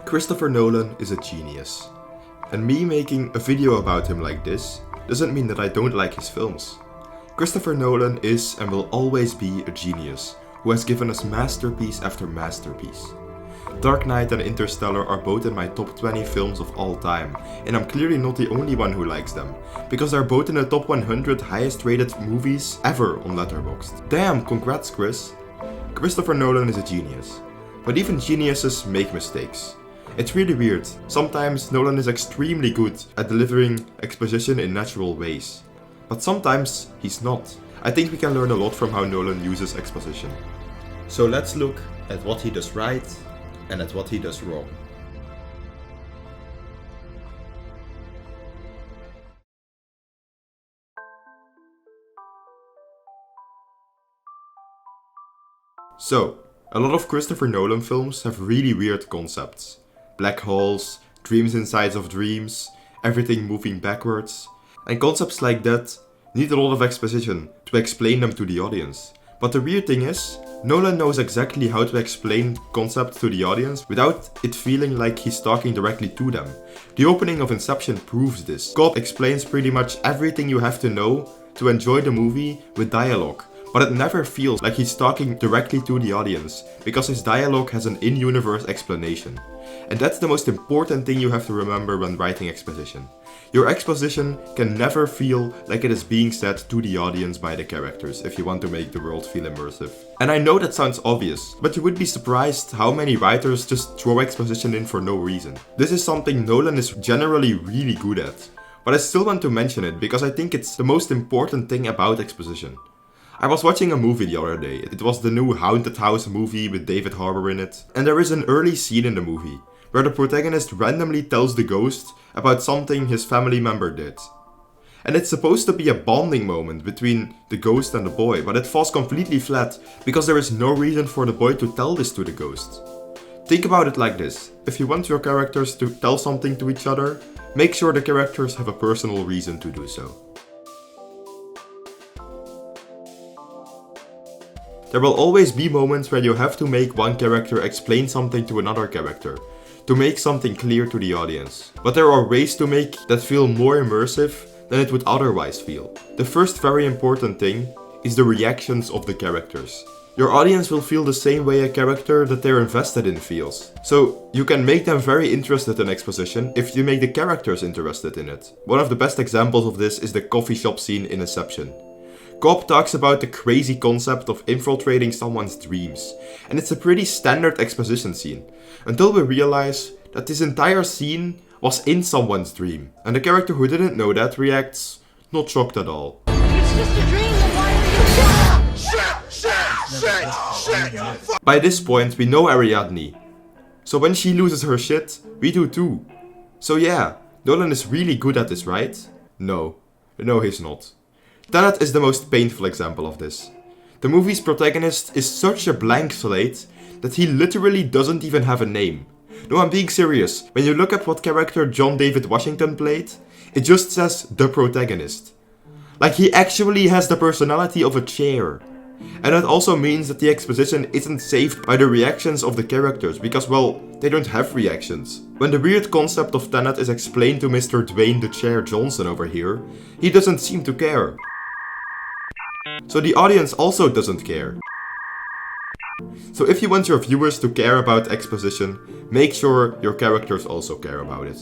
Christopher Nolan is a genius. And me making a video about him like this doesn't mean that I don't like his films. Christopher Nolan is and will always be a genius who has given us masterpiece after masterpiece. Dark Knight and Interstellar are both in my top 20 films of all time, and I'm clearly not the only one who likes them, because they're both in the top 100 highest rated movies ever on Letterboxd. Damn, congrats Chris! Christopher Nolan is a genius. But even geniuses make mistakes. It's really weird. Sometimes Nolan is extremely good at delivering exposition in natural ways. But sometimes he's not. I think we can learn a lot from how Nolan uses exposition. So let's look at what he does right and at what he does wrong. So, a lot of Christopher Nolan films have really weird concepts. Black holes, dreams inside of dreams, everything moving backwards. And concepts like that need a lot of exposition to explain them to the audience. But the weird thing is, Nolan knows exactly how to explain concepts to the audience without it feeling like he's talking directly to them. The opening of Inception proves this. Cobb explains pretty much everything you have to know to enjoy the movie with dialogue. But it never feels like he's talking directly to the audience, because his dialogue has an in-universe explanation. And that's the most important thing you have to remember when writing exposition. Your exposition can never feel like it is being said to the audience by the characters if you want to make the world feel immersive. And I know that sounds obvious, but you would be surprised how many writers just throw exposition in for no reason. This is something Nolan is generally really good at. But I still want to mention it because I think it's the most important thing about exposition. I was watching a movie the other day. It was the new Haunted House movie with David Harbour in it. And there is an early scene in the movie where the protagonist randomly tells the ghost about something his family member did. And it's supposed to be a bonding moment between the ghost and the boy, but it falls completely flat because there is no reason for the boy to tell this to the ghost. Think about it like this. If you want your characters to tell something to each other, make sure the characters have a personal reason to do so. There will always be moments where you have to make one character explain something to another character, to make something clear to the audience. But there are ways to make that feel more immersive than it would otherwise feel. The first very important thing is the reactions of the characters. Your audience will feel the same way a character that they're invested in feels. So you can make them very interested in exposition if you make the characters interested in it. One of the best examples of this is the coffee shop scene in Inception. Cobb talks about the crazy concept of infiltrating someone's dreams, and it's a pretty standard exposition scene, until we realize that this entire scene was in someone's dream, and the character who didn't know that reacts not shocked at all. It's just a dream, then why are you shit? By this point we know Ariadne, so when she loses her shit, we do too. So yeah, Nolan is really good at this, right? No, he's not. Tenet is the most painful example of this. The movie's protagonist is such a blank slate that he literally doesn't even have a name. No, I'm being serious. When you look at what character John David Washington played, it just says the protagonist. Like he actually has the personality of a chair. And that also means that the exposition isn't saved by the reactions of the characters, because well, they don't have reactions. When the weird concept of Tenet is explained to Mr. Dwayne the Chair Johnson over here, he doesn't seem to care. So the audience also doesn't care. So if you want your viewers to care about exposition, make sure your characters also care about it.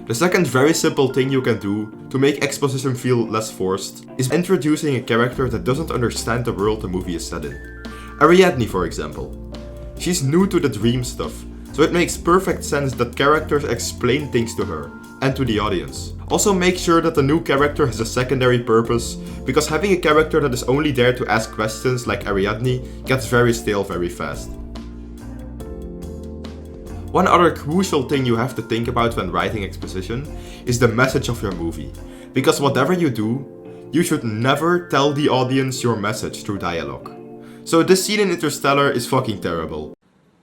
The second very simple thing you can do to make exposition feel less forced is introducing a character that doesn't understand the world the movie is set in. Ariadne, for example. She's new to the dream stuff, so it makes perfect sense that characters explain things to her and to the audience. Also make sure that the new character has a secondary purpose, because having a character that is only there to ask questions like Ariadne gets very stale very fast. One other crucial thing you have to think about when writing exposition is the message of your movie. Because whatever you do, you should never tell the audience your message through dialogue. So this scene in Interstellar is fucking terrible.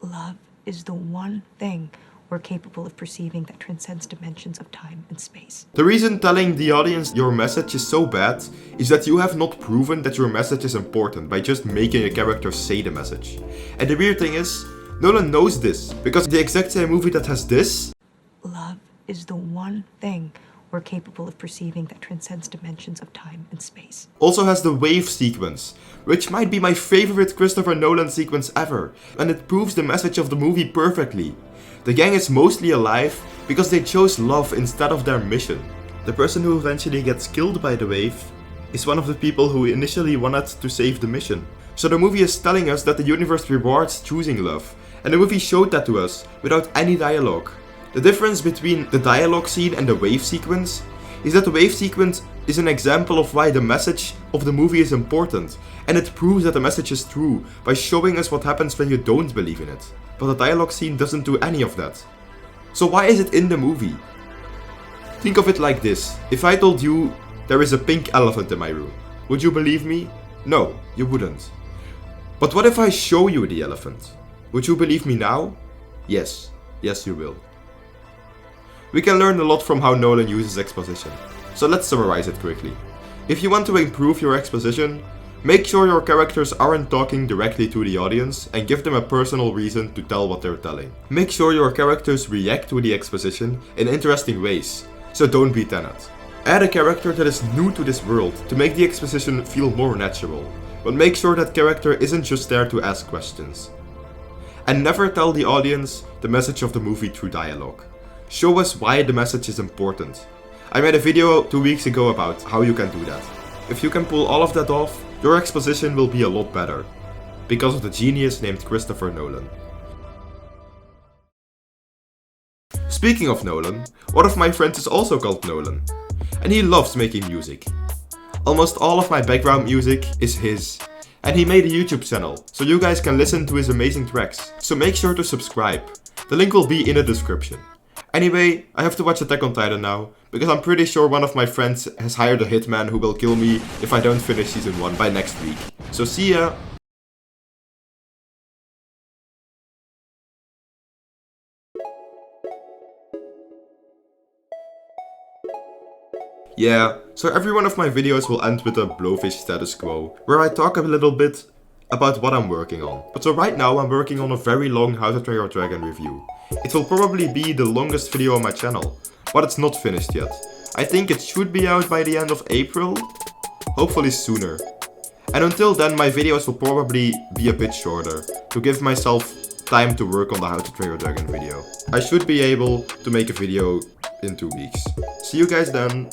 Love is the one thing we're capable of perceiving that transcends dimensions of time and space. The reason telling the audience your message is so bad is that you have not proven that your message is important by just making a character say the message. And the weird thing is, Nolan knows this, because the exact same movie that has this Love is the one thing we're capable of perceiving that transcends dimensions of time and space. also has the wave sequence, which might be my favorite Christopher Nolan sequence ever, and it proves the message of the movie perfectly. The gang is mostly alive because they chose love instead of their mission. The person who eventually gets killed by the wave is one of the people who initially wanted to save the mission. So the movie is telling us that the universe rewards choosing love, and the movie showed that to us without any dialogue. The difference between the dialogue scene and the wave sequence is that the wave sequence is an example of why the message of the movie is important, and it proves that the message is true by showing us what happens when you don't believe in it. But the dialogue scene doesn't do any of that. So why is it in the movie? Think of it like this. If I told you there is a pink elephant in my room, would you believe me? No, you wouldn't. But what if I show you the elephant? Would you believe me now? Yes. Yes, you will. We can learn a lot from how Nolan uses exposition, so let's summarize it quickly. If you want to improve your exposition, make sure your characters aren't talking directly to the audience and give them a personal reason to tell what they're telling. Make sure your characters react to the exposition in interesting ways, so don't be Tenet. Add a character that is new to this world to make the exposition feel more natural, but make sure that character isn't just there to ask questions. And never tell the audience the message of the movie through dialogue. Show us why the message is important. I made a video 2 weeks ago about how you can do that. If you can pull all of that off, your exposition will be a lot better. Because of the genius named Christopher Nolan. Speaking of Nolan, one of my friends is also called Nolan. And he loves making music. Almost all of my background music is his. And he made a YouTube channel, so you guys can listen to his amazing tracks. So make sure to subscribe. The link will be in the description. Anyway, I have to watch Attack on Titan now, because I'm pretty sure one of my friends has hired a hitman who will kill me if I don't finish season 1 by next week. So see ya! Yeah, so every one of my videos will end with a blowfish status quo, where I talk a little bit about what I'm working on. But so right now I'm working on a very long How to Train Your Dragon review. It will probably be the longest video on my channel, but it's not finished yet. I think it should be out by the end of April, hopefully sooner. And until then my videos will probably be a bit shorter, to give myself time to work on the How to Train Your Dragon video. I should be able to make a video in 2 weeks. See you guys then!